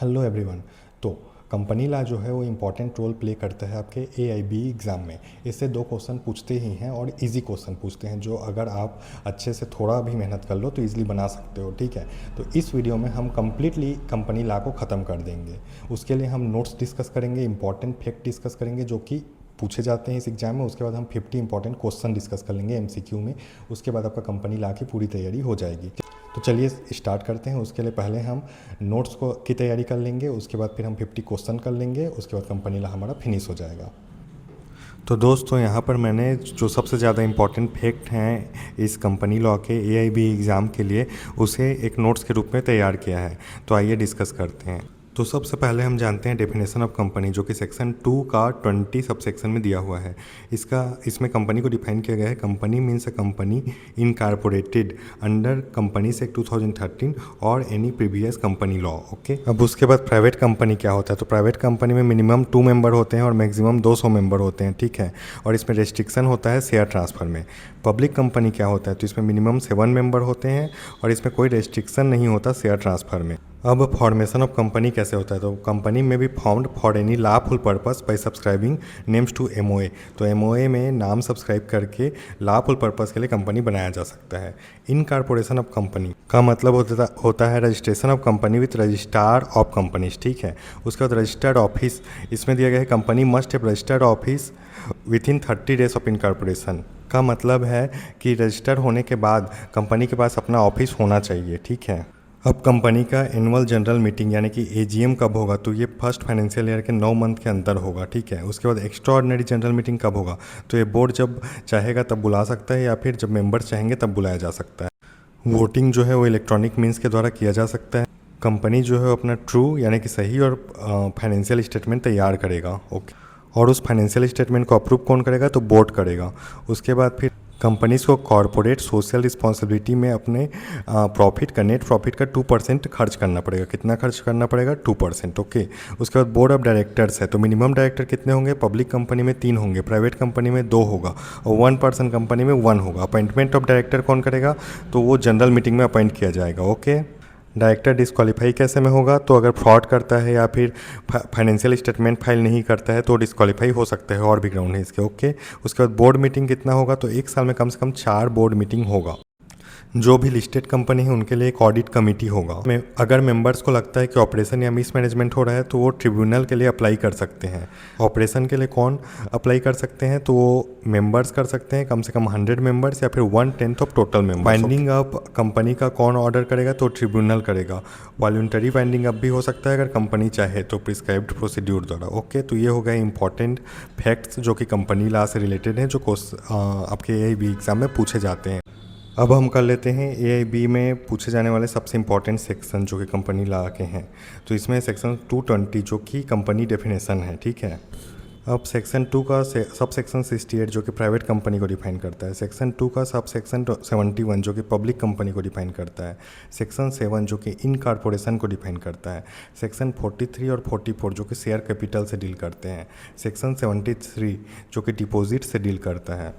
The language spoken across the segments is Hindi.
Hello everyone. तो कंपनी लॉ जो है वो इम्पॉर्टेंट रोल प्ले करता है आपके AIB एग्ज़ाम में। इससे दो क्वेश्चन पूछते ही हैं और इजी क्वेश्चन पूछते हैं जो अगर आप अच्छे से थोड़ा भी मेहनत कर लो तो इजीली बना सकते हो। ठीक है, तो इस वीडियो में हम कम्प्लीटली कंपनी लॉ को ख़त्म कर देंगे। उसके लिए हम नोट्स डिस्कस करेंगे, इंपॉर्टेंट फैक्ट डिस्कस करेंगे जो कि पूछे जाते हैं इस एग्ज़ाम में। उसके बाद हम 50 इंपॉर्टेंट क्वेश्चन डिस्कस कर लेंगे MCQ में। उसके बाद आपका कंपनी लॉ की पूरी तैयारी हो जाएगी। तो चलिए स्टार्ट करते हैं। उसके लिए पहले हम नोट्स को की तैयारी कर लेंगे, उसके बाद फिर हम 50 क्वेश्चन कर लेंगे, उसके बाद कंपनी लॉ हमारा फिनिश हो जाएगा। तो दोस्तों यहाँ पर मैंने जो सबसे ज़्यादा इम्पॉर्टेंट फैक्ट हैं इस कंपनी लॉ के AIB एग्ज़ाम के लिए उसे एक नोट्स के रूप में तैयार किया है। तो आइए डिस्कस करते हैं। तो सबसे पहले हम जानते हैं डेफिनेशन ऑफ कंपनी, जो कि सेक्शन 2 का 20 सब सेक्शन में दिया हुआ है। इसमें कंपनी को डिफाइन किया गया है। Company means a company incorporated under companies act 2013 और any previous company law. Okay, अब उसके बाद प्राइवेट कंपनी क्या होता है। तो प्राइवेट कंपनी में मिनिमम 2 मेंबर होते हैं और मैक्सिमम 200 मेंबर होते हैं। ठीक है, और इसमें रेस्ट्रिक्शन होता है शेयर ट्रांसफ़र में। पब्लिक कंपनी क्या होता है, तो इसमें मिनिमम 7 मेंबर होते हैं और इसमें कोई रेस्ट्रिक्शन नहीं होता शेयर ट्रांसफ़र में। अब फॉर्मेशन ऑफ कंपनी कैसे होता है। तो कंपनी में भी formed for any lawful purpose by subscribing names to MOA। तो MOA में नाम सब्सक्राइब करके लॉफुल पर्पस के लिए कंपनी बनाया जा सकता है। इनकॉर्पोरेशन ऑफ कंपनी का मतलब होता है registration of company with registrar of companies. ठीक है, उसके बाद रजिस्टर्ड ऑफिस इसमें दिया गया है company must have registered office with in 30 days of incorporation. का मतलब है कि रजिस्टर होने के बाद कंपनी के पास अपना ऑफिस होना चाहिए। ठीक है, अब कंपनी का एनुअल जनरल मीटिंग यानी कि AGM कब होगा, तो ये फर्स्ट फाइनेंशियल ईयर के 9 मंथ के अंदर होगा। ठीक है, उसके बाद एक्स्ट्रा ऑर्डिनरी जनरल मीटिंग कब होगा, तो ये बोर्ड जब चाहेगा तब बुला सकता है या फिर जब मेंबर्स चाहेंगे तब बुलाया जा सकता है। वोटिंग जो है वो इलेक्ट्रॉनिक मीन्स के द्वारा किया जा सकता है। कंपनी जो है अपना ट्रू यानी कि सही और फाइनेंशियल स्टेटमेंट तैयार करेगा। ओके, और उस फाइनेंशियल स्टेटमेंट को अप्रूव कौन करेगा, तो बोर्ड करेगा। उसके बाद फिर कंपनीज को कॉरपोरेट सोशल रिस्पॉन्सिबिलिटी में अपने प्रॉफिट का नेट प्रॉफिट का 2% खर्च करना पड़ेगा। कितना खर्च करना पड़ेगा, 2%। ओके, उसके बाद बोर्ड ऑफ डायरेक्टर्स है। तो मिनिमम डायरेक्टर कितने होंगे, पब्लिक कंपनी में 3 होंगे, प्राइवेट कंपनी में 2 होगा और 1 पर्सन कंपनी में 1 होगा। अपॉइंटमेंट ऑफ डायरेक्टर कौन करेगा, तो वो जनरल मीटिंग में अपॉइंट किया जाएगा। ओके, डायरेक्टर डिस्क्वालीफाई कैसे में होगा, तो अगर फ्रॉड करता है या फिर फाइनेंशियल स्टेटमेंट फाइल नहीं करता है तो डिस्क्वालीफाई हो सकता है, और भी ग्राउंड है इसके। ओके, उसके बाद बोर्ड मीटिंग कितना होगा, तो एक साल में कम से कम 4 बोर्ड मीटिंग होगा। जो भी लिस्टेड कंपनी है उनके लिए एक ऑडिट कमेटी होगा। अगर मेंबर्स को लगता है कि ऑपरेशन या मिसमैनेजमेंट हो रहा है तो वो ट्रिब्यूनल के लिए अप्लाई कर सकते हैं। ऑपरेशन के लिए कौन अप्लाई कर सकते हैं, तो वो मेंबर्स कर सकते हैं, कम से कम 100 मेंबर्स या फिर 1/10 of total members. Binding up company का कौन ऑर्डर करेगा, तो ट्रिब्यूनल करेगा। वॉलंटरी बाइंडिंग अप भी हो सकता है अगर कंपनी चाहे तो, प्रिस्क्राइब्ड प्रोसीड्यूर द्वारा। ओके, तो ये हो गए इंपॉर्टेंट फैक्ट्स जो कि कंपनी लॉ से रिलेटेड हैं, जो आपके AIB एग्जाम में पूछे जाते हैं। अब हम कर लेते हैं AIB में पूछे जाने वाले सबसे इम्पॉर्टेंट सेक्शन जो कि कंपनी लॉ के हैं। तो इसमें सेक्शन 220 जो कि कंपनी डेफिनेशन है। ठीक है, अब सेक्शन 2 का सब सेक्शन 68 जो कि प्राइवेट कंपनी को डिफाइन करता है। सेक्शन 2 का सब सेक्शन 71 जो कि पब्लिक कंपनी को डिफाइन करता है। सेक्शन 7 जो कि इनकॉर्पोरेशन को डिफाइन करता है। सेक्शन 43 और 44 जो कि शेयर कैपिटल से डील करते हैं। सेक्शन 73 जो कि डिपॉजिट से डील करता है।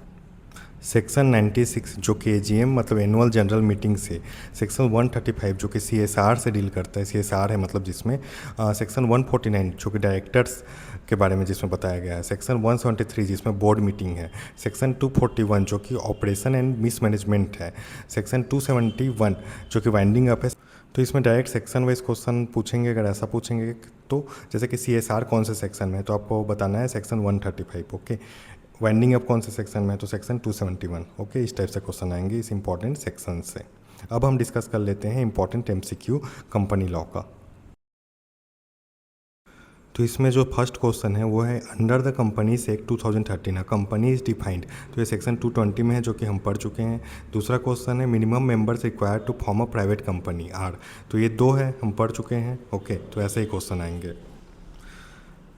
सेक्शन 96 जो कि AGM मतलब एनुअल जनरल मीटिंग से। सेक्शन 135 जो कि CSR से डील करता है, CSR है मतलब जिसमें। सेक्शन 149 जो कि डायरेक्टर्स के बारे में जिसमें बताया गया है। सेक्शन 173 जिसमें बोर्ड मीटिंग है। सेक्शन 241 जो कि ऑपरेशन एंड मिसमैनेजमेंट है। सेक्शन 271 जो कि वाइंडिंग अप है। तो इसमें डायरेक्ट सेक्शन वाइज क्वेश्चन पूछेंगे। अगर ऐसा पूछेंगे तो जैसे कि CSR कौन से सेक्शन में है तो आपको बताना है सेक्शन 135। ओके, वाइंडिंग अप कौन से सेक्शन में है तो सेक्शन 271। ओके, इस टाइप से क्वेश्चन आएंगे इस इंपॉर्टेंट सेक्शन से। अब हम डिस्कस कर लेते हैं इंपॉर्टेंट MCQ कंपनी लॉ का। तो इसमें जो फर्स्ट क्वेश्चन है वो है under the companies act 2013 company is defined. तो ये सेक्शन 220 में है जो कि हम पढ़ चुके हैं। दूसरा क्वेश्चन है minimum members required to form a private company are. तो ये 2 है, हम पढ़ चुके हैं। ओके, तो ऐसे ही क्वेश्चन आएंगे।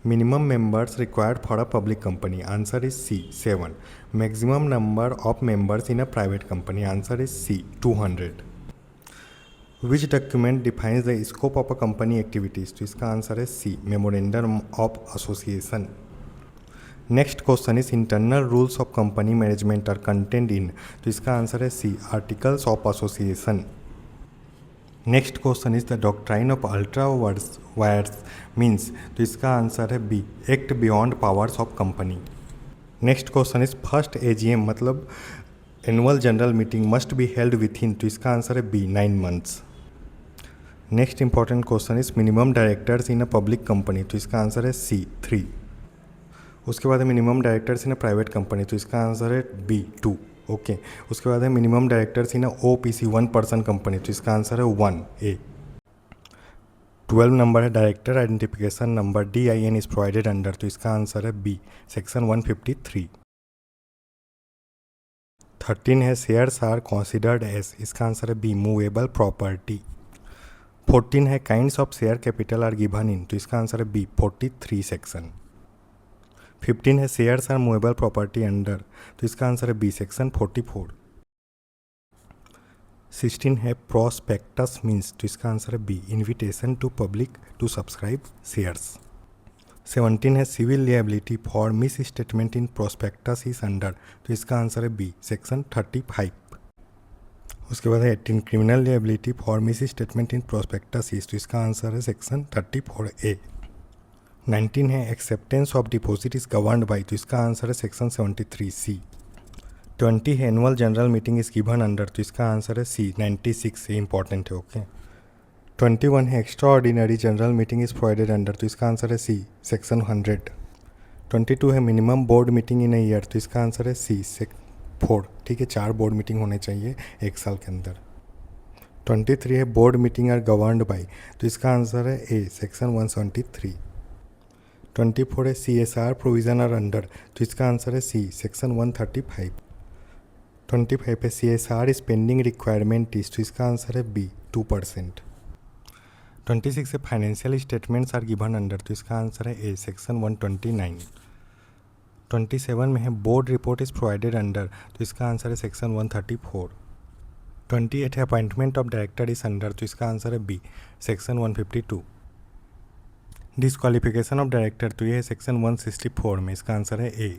Minimum members required for a public company, answer is C 7। Maximum number of members in a private company, answer is C 200। Which document defines the scope of a company activities, तो इसका आंसर है C memorandum of association. Next question is internal rules of company management are content in, तो इसका आंसर है C articles of association. Next question is the doctrine of ultra vires means, तो इसका आंसर है B, act beyond powers of company. Next question is first AGM मतलब annual general meeting must be held within, तो इसका आंसर है B, 9 months. Next important question is minimum directors in a public company, तो इसका आंसर है सी, 3। उसके बाद है minimum directors in a private company, तो इसका आंसर है बी, 2। ओके, उसके बाद है minimum directors in a OPC 1 person company, तो इसका आंसर है 1, ए। 12 नंबर है director identification number DIN is provided under, तो इसका आंसर है बी, सेक्शन 153। 13 है शेयर्स आर कंसिडर्ड एस, इसका आंसर है बी, मूवेबल प्रॉपर्टी। 14 है kinds of share capital are given in, तो इसका आंसर है बी, 43 सेक्शन। 15 है shares are movable property under, तो इसका आंसर है बी, सेक्शन 44। 16 है प्रोस्पेक्टस मीन्स, तो इसका आंसर है B, invitation to public to subscribe shares. 17 है civil liability for misstatement in prospectus is under, तो इसका आंसर है बी, सेक्शन 35। उसके बाद है 18 criminal liability for misstatement in prospectus is, तो इसका आंसर है सेक्शन 34A। 19 है acceptance of deposit is governed by, तो इसका आंसर है सेक्शन 73C। 20 है annual general meeting is given under, तो इसका आंसर है सी, 96, ये इंपॉर्टेंट है। ओके। 21 है extra ordinary general meeting is provided under, तो इसका आंसर है सी, सेक्शन 100। 22 है minimum board meeting in a year, तो इसका आंसर है सी, 4। ठीक है, 4 बोर्ड मीटिंग होने चाहिए एक साल के अंदर। 23 है board meeting are governed by, तो इसका आंसर है ए, सेक्शन 173। 24 है CSR प्रोविजन आर अंडर, तो इसका आंसर है सी, सेक्शन 135। 25 है CSR स्पेंडिंग रिक्वायरमेंट इज, तो इसका आंसर है बी, 2%। 26 है financial statements are given under, तो इसका आंसर है ए, सेक्शन 129। 27 में है board report is provided under, तो इसका आंसर है सेक्शन 134। 28 है appointment of director is under, तो इसका आंसर है B, section 152। Disqualification of director, तो ये है सेक्शन 164 में, इसका आंसर है ए।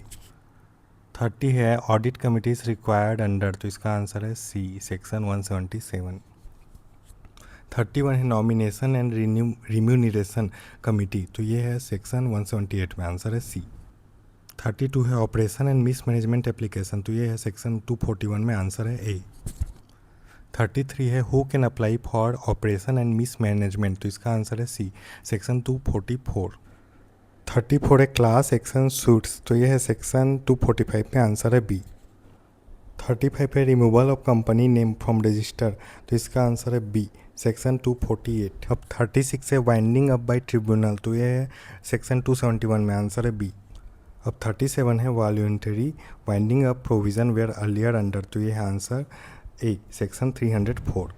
30 है audit committee is required under, तो इसका आंसर है सी, सेक्शन 177। 31 है नॉमिनेशन एंड रिम्यूनरेशन कमिटी, तो ये है सेक्शन 178 में, आंसर है सी। 32 है operation and miss management application, तो ये है सेक्शन 241 में, आंसर है ए। 33 है who can apply for operation and miss management, तो इसका आंसर है सी, सेक्शन 244। 34 है क्लास एक्शन सूट्स, तो ये है सेक्शन 245 में, आंसर है बी। 35 है removal of company name from register, तो इसका आंसर है बी, सेक्शन 248। अब 36 है वाइंडिंग अप बाय ट्रिब्यूनल, तो ये है सेक्शन 271 में, आंसर है बी। अब 37 है voluntary winding up provision were earlier under, तो ये है आंसर ए, सेक्शन 304।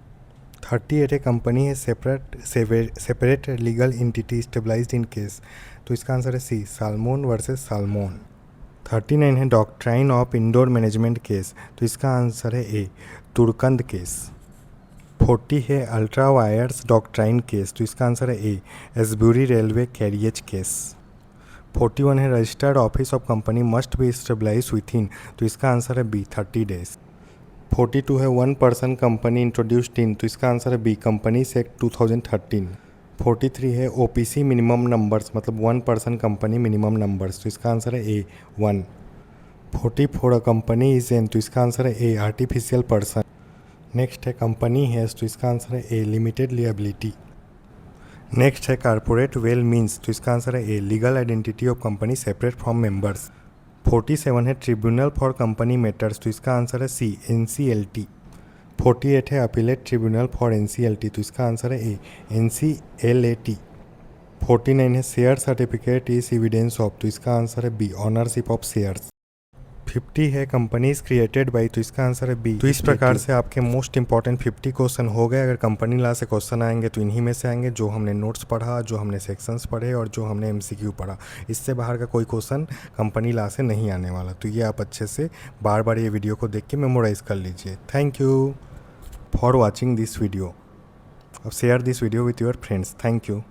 38 है कंपनी है separate legal entity stabilized in case, तो इसका आंसर है सी, साल्मोन वर्सेस साल्मोन। 39 है doctrine of indoor management case, तो इसका आंसर है ए, तुर्कंद केस। 40 है अल्ट्रा वायर्स डॉक्ट्राइन केस, तो इसका आंसर है A, Ashbury railway carriage case. 41 है registered office of company must be stabilize within, तो इसका आंसर है बी, 30 डेज। 42 है 1 पर्सन कंपनी इंट्रोड्यूस्ड इन, तो इसका आंसर है बी, कंपनीज एक्ट 2013। 43 है OPC मिनिमम नंबर्स मतलब 1 पर्सन कंपनी मिनिमम नंबर्स, तो इसका आंसर है ए, 1। 44 कंपनी इज एन, तो इसका आंसर है ए, आर्टिफिशियल पर्सन। नेक्स्ट है कंपनी हैज़, तो इसका आंसर है ए, लिमिटेड लिएबिलिटी। नेक्स्ट है कारपोरेट वेल मीन्स, तो इसका आंसर है A, legal identity of company separate from members. 47 है ट्रिब्यूनल फॉर कंपनी मैटर्स, तो इसका आंसर है सी, NCLT। 48 है अपीलेट ट्रिब्यूनल फॉर NCLT, तो इसका आंसर है ए, NCLAT। 49 है share certificate is evidence of, तो इसका आंसर है बी, ऑनरशिप ऑफ शेयर्स। 50 है कंपनीज क्रिएटेड बाई, तो इसका आंसर है बी। तो इस प्रकार से आपके मोस्ट इंपॉर्टेंट 50 क्वेश्चन हो गए। अगर कंपनी लॉ से क्वेश्चन आएंगे तो इन्हीं में से आएंगे, जो हमने नोट्स पढ़ा, जो हमने सेक्शंस पढ़े और जो हमने MCQ पढ़ा। इससे बाहर का कोई क्वेश्चन कंपनी लॉ से नहीं आने वाला। तो ये आप अच्छे से बार बार ये वीडियो को देख के मेमोराइज कर लीजिए। Thank you for watching this video. अब share this video with your friends. Thank you.